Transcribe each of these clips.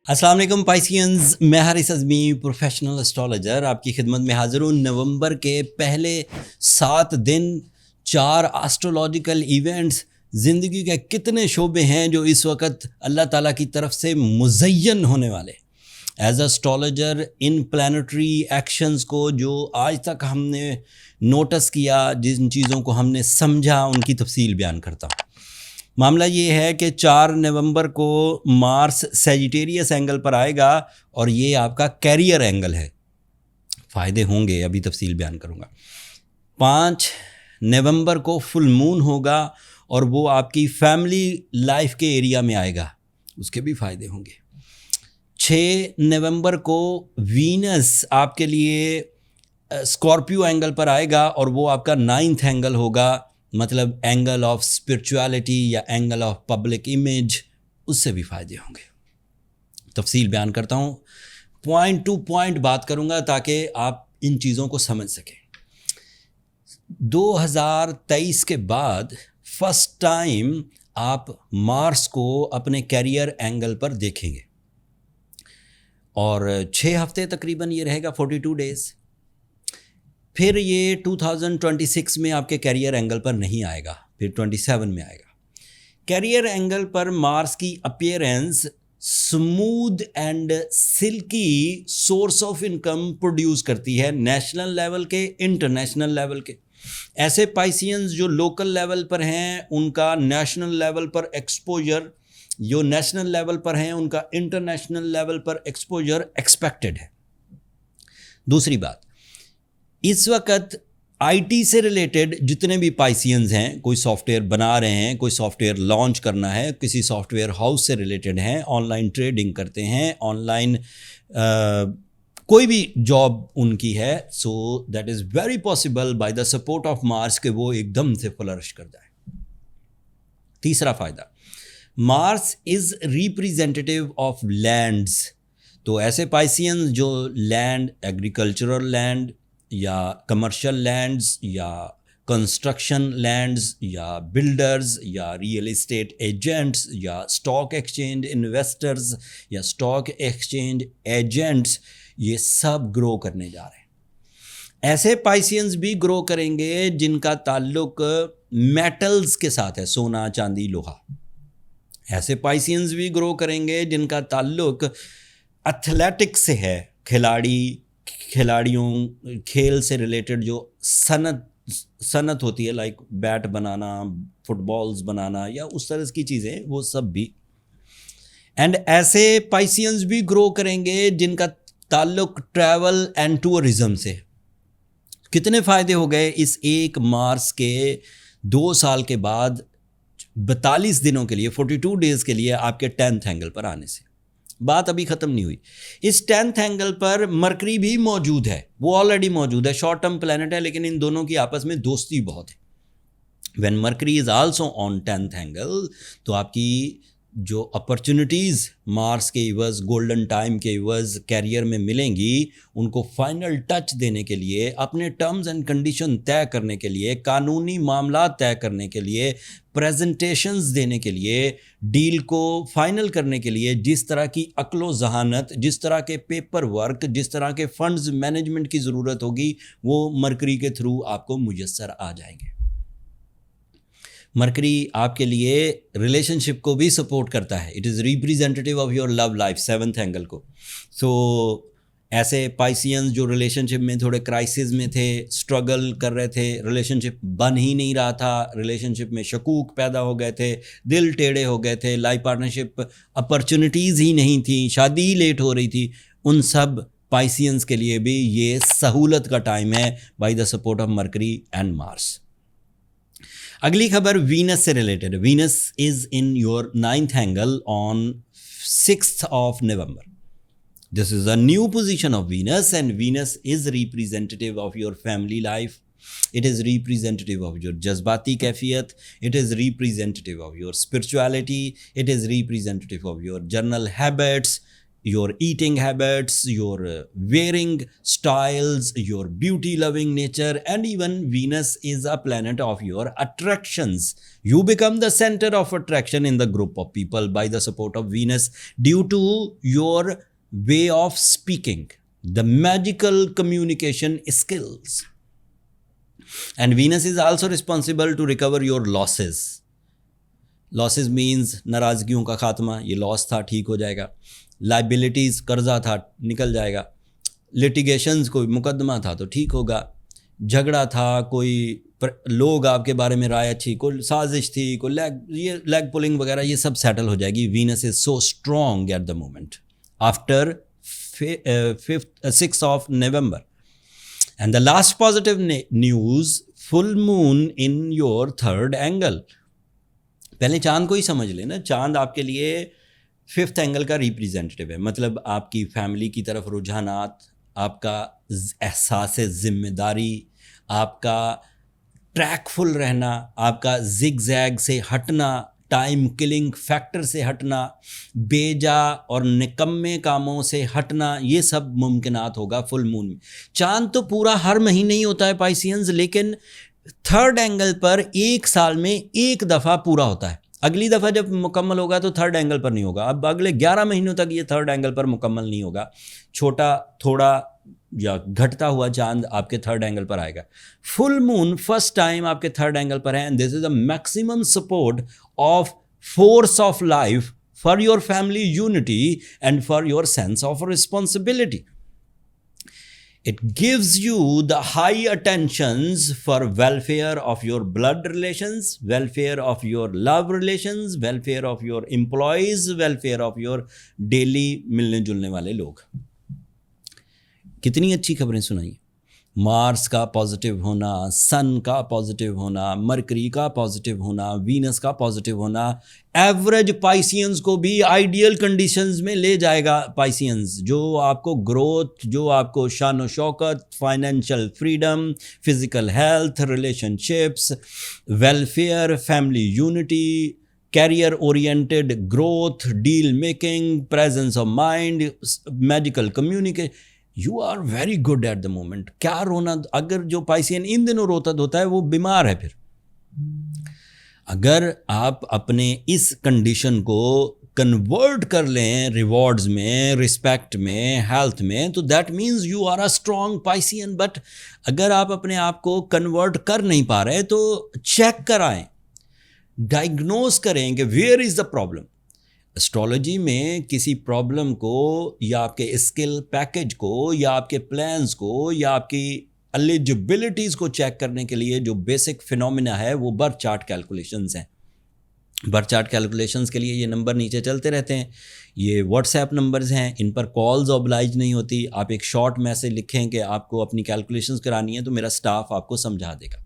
अस्सलाम वालेकुम पाइसियंस, मैं हारिस अज़मी प्रोफेशनल एस्ट्रोलॉजर आपकी खिदमत में हाज़िर हूँ। नवंबर के पहले 7 दिन 4 एस्ट्रोलॉजिकल इवेंट्स, ज़िंदगी के कितने शोबे हैं जो इस वक्त अल्लाह ताला की तरफ से मुज़य्यन होने वाले। एज एस्ट्रोलॉजर इन प्लानिटरी एक्शंस को जो आज तक हमने नोटिस किया, जिन चीज़ों को हमने समझा, उनकी तफसील बयान करता हूँ। मामला ये है कि 4 नवंबर को मार्स सैजिटेरियस एंगल पर आएगा और ये आपका कैरियर एंगल है। फ़ायदे होंगे, अभी तफसील बयान करूँगा। 5 नवंबर को फुल मून होगा और वो आपकी फैमिली लाइफ के एरिया में आएगा, उसके भी फ़ायदे होंगे। 6 नवंबर को वीनस आपके लिए स्कॉर्पियो एंगल पर आएगा और वो आपका 9th एंगल होगा, मतलब एंगल ऑफ स्पिरिचुअलिटी या एंगल ऑफ पब्लिक इमेज, उससे भी फ़ायदे होंगे। तफसील बयान करता हूँ, पॉइंट टू पॉइंट बात करूँगा ताकि आप इन चीज़ों को समझ सकें। 2023 के बाद फर्स्ट टाइम आप मार्स को अपने कैरियर एंगल पर देखेंगे और 6 हफ्ते तकरीबन ये रहेगा, 42 डेज़। फिर ये 2026 में आपके कैरियर एंगल पर नहीं आएगा, फिर 27 में आएगा। कैरियर एंगल पर मार्स की appearance smooth and silkie source of income produce करती है, नेशनल लेवल के, इंटरनेशनल लेवल के। ऐसे पाइसियंस जो लोकल लेवल पर हैं उनका नेशनल लेवल पर एक्सपोजर, जो नेशनल लेवल पर हैं उनका इंटरनेशनल लेवल पर एक्सपोजर एक्सपेक्टेड है। दूसरी बात, इस वक्त आईटी से रिलेटेड जितने भी पाइसियंस हैं, कोई सॉफ्टवेयर बना रहे हैं, कोई सॉफ्टवेयर लॉन्च करना है, किसी सॉफ्टवेयर हाउस से रिलेटेड हैं, ऑनलाइन ट्रेडिंग करते हैं, ऑनलाइन कोई भी जॉब उनकी है, so that is very possible by the support of Mars के वो एकदम से फ्लरिश कर जाए। तीसरा फ़ायदा, Mars is representative of lands. तो ऐसे पाइसियंस जो लैंड, एग्रीकल्चरल लैंड या कमर्शियल लैंड्स या कंस्ट्रक्शन लैंड्स या बिल्डर्स या रियल एस्टेट एजेंट्स या स्टॉक एक्सचेंज इन्वेस्टर्स या स्टॉक एक्सचेंज एजेंट्स, ये सब ग्रो करने जा रहे हैं। ऐसे पाइसियंस भी ग्रो करेंगे जिनका ताल्लुक मेटल्स के साथ है, सोना, चांदी, लोहा। ऐसे पाइसियंस भी ग्रो करेंगे जिनका ताल्लुक एथलेटिक्स से है, खिलाड़ियों, खेल से रिलेटेड जो सनत होती है, लाइक बैट बनाना, फुटबॉल्स बनाना या उस तरह की चीज़ें, वो सब भी। एंड ऐसे पाइसियंस भी ग्रो करेंगे जिनका ताल्लुक ट्रैवल एंड टूरिज्म से। कितने फ़ायदे हो गए इस एक मार्च के 2 साल के बाद 42 दिनों के लिए, 42 डेज़ के लिए आपके 10th एंगल पर आने से। बात अभी ख़त्म नहीं हुई। इस 10th एंगल पर मरकरी भी मौजूद है, वो ऑलरेडी मौजूद है, शॉर्ट टर्म प्लैनेट है, लेकिन इन दोनों की आपस में दोस्ती बहुत है। When mercury is also on 10th angle, तो आपकी जो अपॉर्चुनिटीज़ मार्स के इवज़, गोल्डन टाइम के इवज़ कैरियर में मिलेंगी, उनको फाइनल टच देने के लिए, अपने टर्म्स एंड कंडीशन तय करने के लिए, कानूनी मामला तय करने के लिए, प्रेजेंटेशंस देने के लिए, डील को फाइनल करने के लिए, जिस तरह की अक्लो जहानत, जिस तरह के पेपर वर्क, जिस तरह के फंड्स मैनेजमेंट की ज़रूरत होगी, वो मरकरी के थ्रू आपको मुयस्सर आ जाएंगे। मरकरी आपके लिए रिलेशनशिप को भी सपोर्ट करता है, it is representative of your love life, 7th angle को। सो ऐसे पाइसियंस जो रिलेशनशिप में थोड़े क्राइसिस में थे, स्ट्रगल कर रहे थे, रिलेशनशिप बन ही नहीं रहा था, रिलेशनशिप में शकूक पैदा हो गए थे, दिल टेढ़े हो गए थे, लाइफ पार्टनरशिप अपॉर्चुनिटीज़ ही नहीं थी, शादी ही लेट हो रही थी, उन सब पाइसियंस के लिए भी ये सहूलत का टाइम है by the support of mercury and Mars. अगली खबर वीनस से related. Venus is in your 9th angle on 6th of November. This is a new position of Venus, and Venus is representative of your family life. It is representative of your जज्बाती कैफियत, it is representative of your spirituality, it is representative of your journal habits, your eating habits, your wearing styles, your beauty loving nature, and even Venus is a planet of your attractions. You become the center of attraction in the group of people by the support of Venus due to your way of speaking, the magical communication skills. And Venus is also responsible to recover your losses. Losses means नाराज़गियों का खात्मा, ये loss था ठीक हो जाएगा, liabilities कर्जा था निकल जाएगा, लिटिगेशंस कोई मुकदमा था तो ठीक होगा, झगड़ा था, कोई लोग आपके बारे में राय अच्छी, कोई साजिश थी, कोई लेग पुलिंग वगैरह, ये सब सेटल हो जाएगी. Venus is so strong eight the moment after 6th of November. And the last positive news, full moon in your third angle. पहले चांद को ही समझ लेना. चांद आपके लिए 5th एंगल का रिप्रेजेंटेटिव है. मतलब आपकी फैमिली की तरफ रुझानात, आपका एहसास जिम्मेदारी, आपका ट्रैकफुल रहना, आपका जिग जैग से हटना, टाइम किलिंग फैक्टर से हटना, बेजा और निकम्मे कामों से हटना, ये सब मुमकिनात होगा फुल मून में. चांद तो पूरा हर महीने ही होता है पाइसियंस, लेकिन 3rd एंगल पर एक साल में एक दफ़ा पूरा होता है. अगली दफ़ा जब मुकम्मल होगा तो 3rd एंगल पर नहीं होगा. अब अगले 11 महीनों तक ये 3rd एंगल पर मुकम्मल नहीं होगा. छोटा थोड़ा या घटता हुआ चांद आपके 3rd एंगल पर आएगा. फुल मून फर्स्ट टाइम आपके 3rd एंगल पर है. And this is a maximum support of force of life for your family unity and for your sense of responsibility. It gives you the high attentions for welfare of your blood relations, welfare of your love relations, welfare of your employees, welfare of your daily मिलने जुलने वाले लोग. कितनी अच्छी खबरें सुनाई. Mars का positive होना, सन का पॉजिटिव होना, मरकरी का पॉजिटिव होना, वीनस का पॉजिटिव होना एवरेज पाइसियंस को भी आइडियल कंडीशंस में ले जाएगा. पाइसियंस जो आपको ग्रोथ, जो आपको शान व शौकत, financial freedom, physical health, relationships, welfare, family unity, career oriented growth, deal making, presence of mind, magical communication, you are very good at the moment. क्या रोना, अगर जो पाइसियन इन दिनों रोता धोता है वो बीमार है. फिर अगर आप अपने इस कंडीशन को कन्वर्ट कर लें रिवॉर्ड्स में, रिस्पेक्ट में, हेल्थ में, तो that means you are a strong Piscean. But अगर आप अपने आप को कन्वर्ट कर नहीं पा रहे तो चेक कराएं, डायग्नोज करें कि where is the problem. Astrology में किसी प्रॉब्लम को या आपके स्किल पैकेज को या आपके प्लान्स को या आपकी एलिजिबिलिटीज़ को चेक करने के लिए जो बेसिक फिनोमिना है वो बर्थ चार्ट कैलकुलेशंस हैं. बर्थ चार्ट कैलकुलेशंस के लिए ये नंबर नीचे चलते रहते हैं, ये व्हाट्सएप नंबर्स हैं, इन पर कॉल्स ऑब्लाइज नहीं होती. आप एक शॉर्ट मैसेज लिखें कि आपको अपनी कैलकुलेशंस करानी है तो मेरा स्टाफ आपको समझा देगा.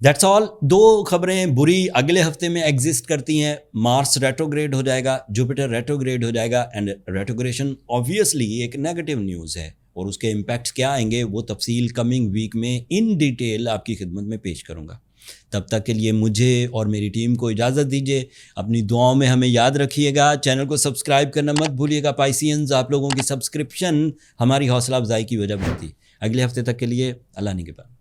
That's all. 2 खबरें बुरी अगले हफ्ते में एग्जिस्ट करती हैं. मार्स रेट्रोग्रेड हो जाएगा, जुपिटर रेट्रोग्रेड हो जाएगा. एंड रेट्रोग्रेशन ऑब्वियसली एक नेगेटिव न्यूज़ है और उसके इम्पैक्ट्स क्या आएंगे वो तफसील कमिंग वीक में इन डिटेल आपकी खिदमत में पेश करूँगा. तब तक के लिए मुझे और मेरी टीम को इजाज़त दीजिए. अपनी दुआओं में हमें याद रखिएगा. चैनल को सब्सक्राइब करना मत भूलिएगा. पाइसियंस, आप लोगों की सब्सक्रिप्शन हमारी हौसला अफजाई की वजह बनती है. अगले हफ्ते तक के लिए अल्लाह निगहबान.